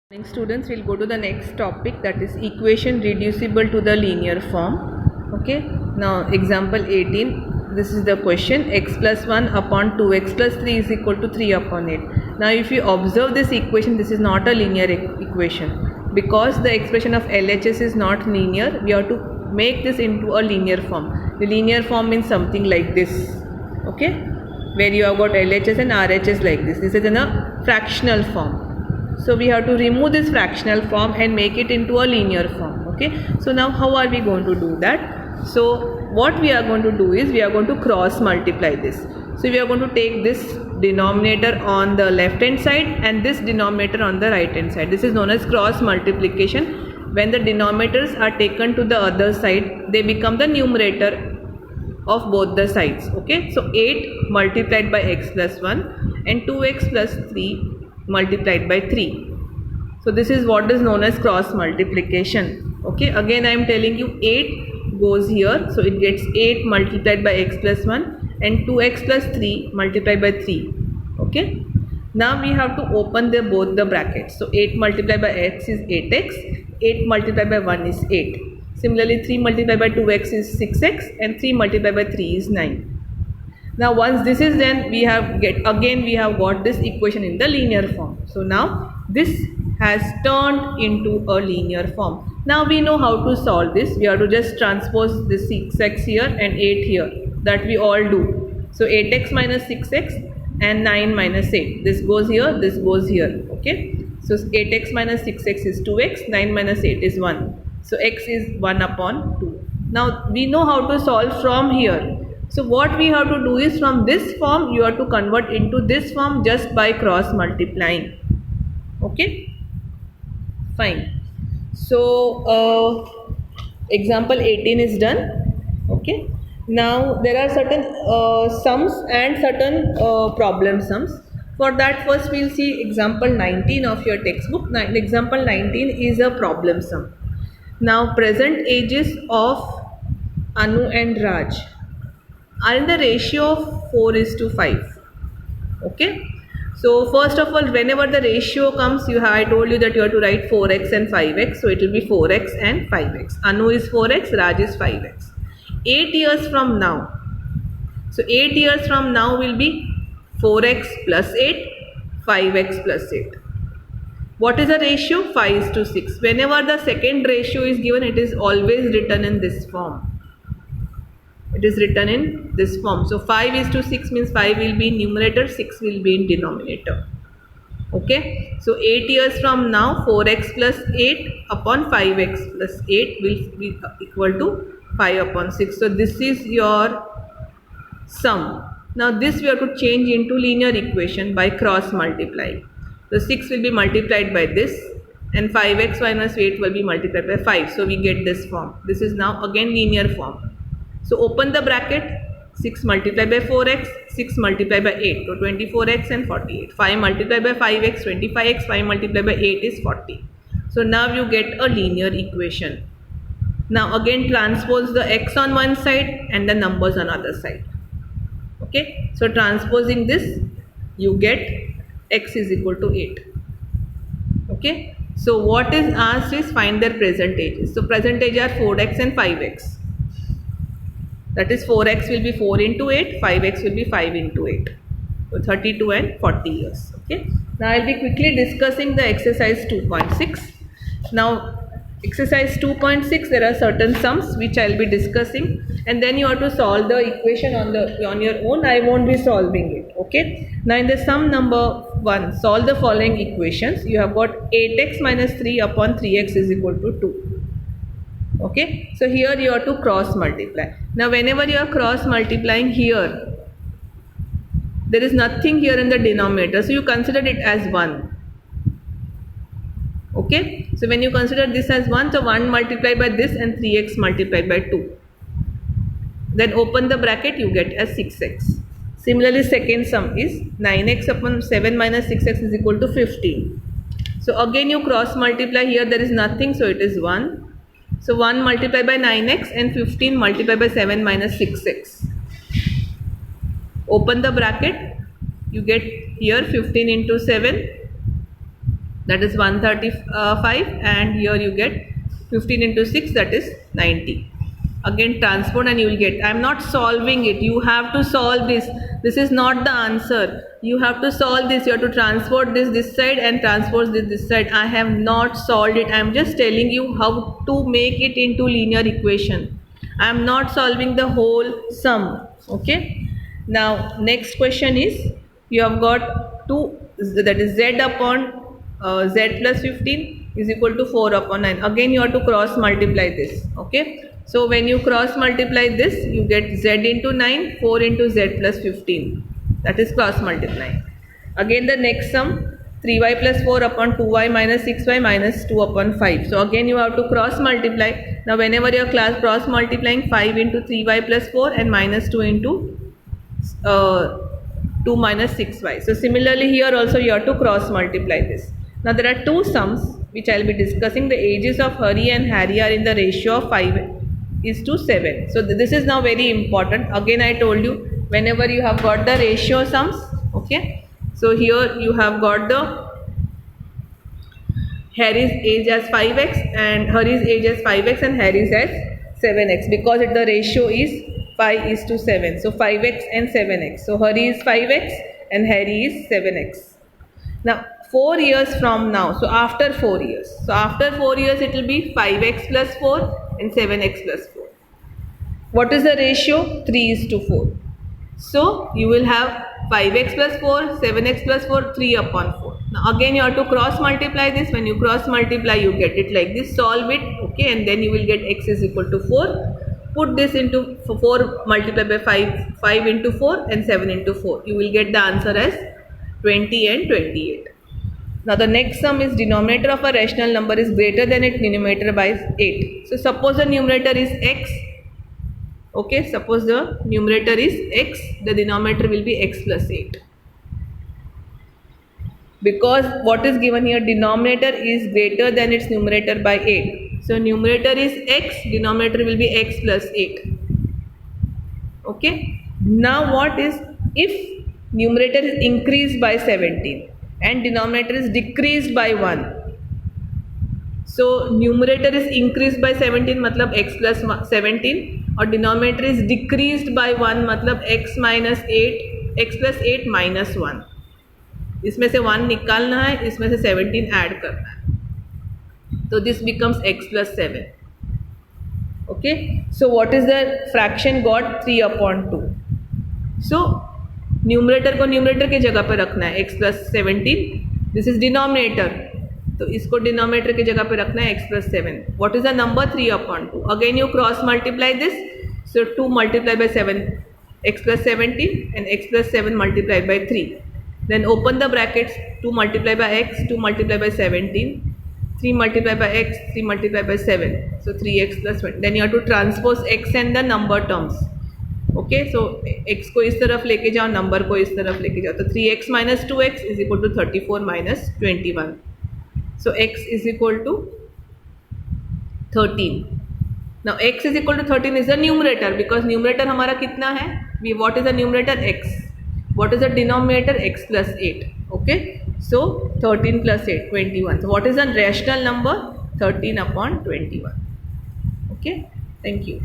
Morning students, we'll go to the next topic, that is equation reducible to the linear form. Okay, now example 18, this is the question, x plus 1 upon 2x plus 3 is equal to 3 upon 8. Now if you observe this equation, this is not a linear equation. Because the expression of LHS is not linear, we have to make this into a linear form. The linear form means something like this, okay, where you have got LHS and RHS like this. This is in a fractional form. So we have to remove this fractional form and make it into a linear form. Okay, so now how are we going to do that? So what we are going to do is we are going to cross multiply this. So we are going to take this denominator on the left hand side and this denominator on the right hand side. This is known as cross multiplication. When the denominators are taken to the other side, they become the numerator of both the sides. Okay, so 8 multiplied by x plus 1 and 2x plus 3 multiplied by 3. So this is what is known as cross multiplication. Okay, again I am telling you 8 goes here, so it gets 8 multiplied by x plus 1 and 2x plus 3 multiplied by 3. Okay, now we have to open both the brackets. So 8 multiplied by x is 8x, 8 multiplied by 1 is 8. Similarly 3 multiplied by 2x is 6x and 3 multiplied by 3 is 9. Now once this is done, we have got this equation in the linear form. So now this has turned into a linear form. Now we know how to solve this. We have to just transpose this 6x here and 8 here, that we all do. So 8x minus 6x and 9 minus 8. This goes here, this goes here. Okay. So 8x minus 6x is 2x, 9 minus 8 is 1. So x is 1 upon 2. Now we know how to solve from here. So what we have to do is from this form you have to convert into this form just by cross multiplying. Okay, fine. So example 18 is done. Okay, now there are certain sums and certain problem sums. For that first we will see example 19 of your textbook. Example 19 is a problem sum. Now present ages of Anu and Raj are in the ratio of 4:5. Okay, so first of all, whenever the ratio comes, I told you that you have to write 4x and 5x, so it will be 4x and 5x. Anu is 4x, Raj is 5x. 8 years from now, so 8 years from now will be 4x plus 8, 5x plus 8. What is the ratio? 5:6. Whenever the second ratio is given, it is always written in this form. It is written in this form. So 5:6 means 5 will be in numerator, 6 will be in denominator. Okay. So 8 years from now, 4x plus 8 upon 5x plus 8 will be equal to 5 upon 6. So this is your sum. Now this we have to change into linear equation by cross multiplying. So 6 will be multiplied by this and 5x minus 8 will be multiplied by 5. So we get this form. This is now again linear form. So open the bracket, 6 multiplied by 4x, 6 multiplied by 8, so 24x and 48. 5 multiplied by 5x, 25x, 5 multiplied by 8 is 40. So now you get a linear equation. Now again transpose the x on one side and the numbers on other side. Okay, so transposing this, you get x is equal to 8. Okay, so what is asked is find their present ages. So present age are 4x and 5x. That is 4x will be 4 into 8, 5x will be 5 into 8. So 32 and 40 years. Okay. Now I will be quickly discussing the exercise 2.6. Now exercise 2.6, there are certain sums which I will be discussing and then you have to solve the equation on your own. I won't be solving it. Okay. Now in the sum number 1, solve the following equations. You have got 8x minus 3 upon 3x is equal to 2. Okay, so here you have to cross multiply. Now whenever you are cross multiplying here, there is nothing here in the denominator, so you consider it as 1. Okay, so when you consider this as 1, so 1 multiplied by this and 3x multiplied by 2. Then open the bracket, you get as 6x. Similarly second sum is 9x upon 7 minus 6x is equal to 15. So again you cross multiply, here there is nothing, so it is 1. So 1 multiplied by 9x and 15 multiplied by 7 minus 6x. Open the bracket, you get here 15 into 7 that is 135, and here you get 15 into 6, that is 90. Again transpose and you will get, I am not solving it, you have to solve this. This is not the answer, you have to solve this. You have to transport this side and transpose this side. I have not solved it, I am just telling you how to make it into linear equation. I am not solving the whole sum. Okay, now next question is, you have got 2, that is z upon z plus 15 is equal to 4 upon 9. Again you have to cross multiply this. Okay, so when you cross multiply this, you get z into 9, 4 into z plus 15, that is cross multiplying. Again the next sum, 3y plus 4 upon 2y minus 6y minus 2 upon 5. So again you have to cross multiply. Now whenever you are cross multiplying, 5 into 3y plus 4 and minus 2 into 2 minus 6y. So similarly here also you have to cross multiply this. Now there are two sums which I will be discussing. The ages of Hari and Harry are in the ratio of 5:7. So this is now very important. Again I told you, whenever you have got the ratio sums, okay, so here you have got the Harry's age as 5x and Hari's age as 5x and Harry's as 7x, because the ratio is 5:7. So 5x and 7x. So Hari is 5x and Harry is 7x. Now 4 years from now, so after 4 years. So after 4 years it will be 5x plus 4 and 7x plus 4. What is the ratio? 3:4. So you will have 5x plus 4, 7x plus 4, 3 upon 4. Now again you have to cross multiply this. When you cross multiply, you get it like this. Solve it, okay, and then you will get x is equal to 4. Put this into 4 multiplied by 5, 5 into 4 and 7 into 4. You will get the answer as 20 and 28. Now the next sum is, denominator of a rational number is greater than its numerator by 8. So suppose the numerator is x. Okay, suppose the numerator is x, the denominator will be x plus 8. Because what is given here, denominator is greater than its numerator by 8. So numerator is x, denominator will be x plus 8. Okay. Now what is, if numerator is increased by 17 and denominator is decreased by 1. So numerator is increased by 17 matlab x plus 17, और denominator is decreased by 1 मतलब x minus 8, x plus 8 minus 1. इसमें से 1 निकालना है, इसमें से 17 add करना है. So this becomes x plus 7. Okay. So what is the fraction got? 3 upon 2. So numerator को numerator की जगह पे रखना है, x plus 17. This is denominator. तो इसको डिनोमिनेटर की जगह पे रखना है x plus 7. What is the number? 3 upon 2. Again you cross multiply this. So 2 multiplied by 7, x plus 17 and x plus 7 multiplied by 3. Then open the brackets, 2 multiplied by x, 2 multiplied by 17, 3 multiplied by x, 3 multiplied by 7. So 3x plus 1. Then you have to transpose x and the number terms. Okay, so x को इस तरफ लेके जाओ, number को इस तरफ लेके जाओ. तो 3x minus 2x is equal to 34 minus 21. So x is equal to 13. Now x is equal to 13 is the numerator, because numerator हमारा कितना है? What is the numerator? X. What is the denominator? X plus 8. Okay. So 13 plus 8, 21. So what is the rational number? 13 upon 21. Okay. Thank you.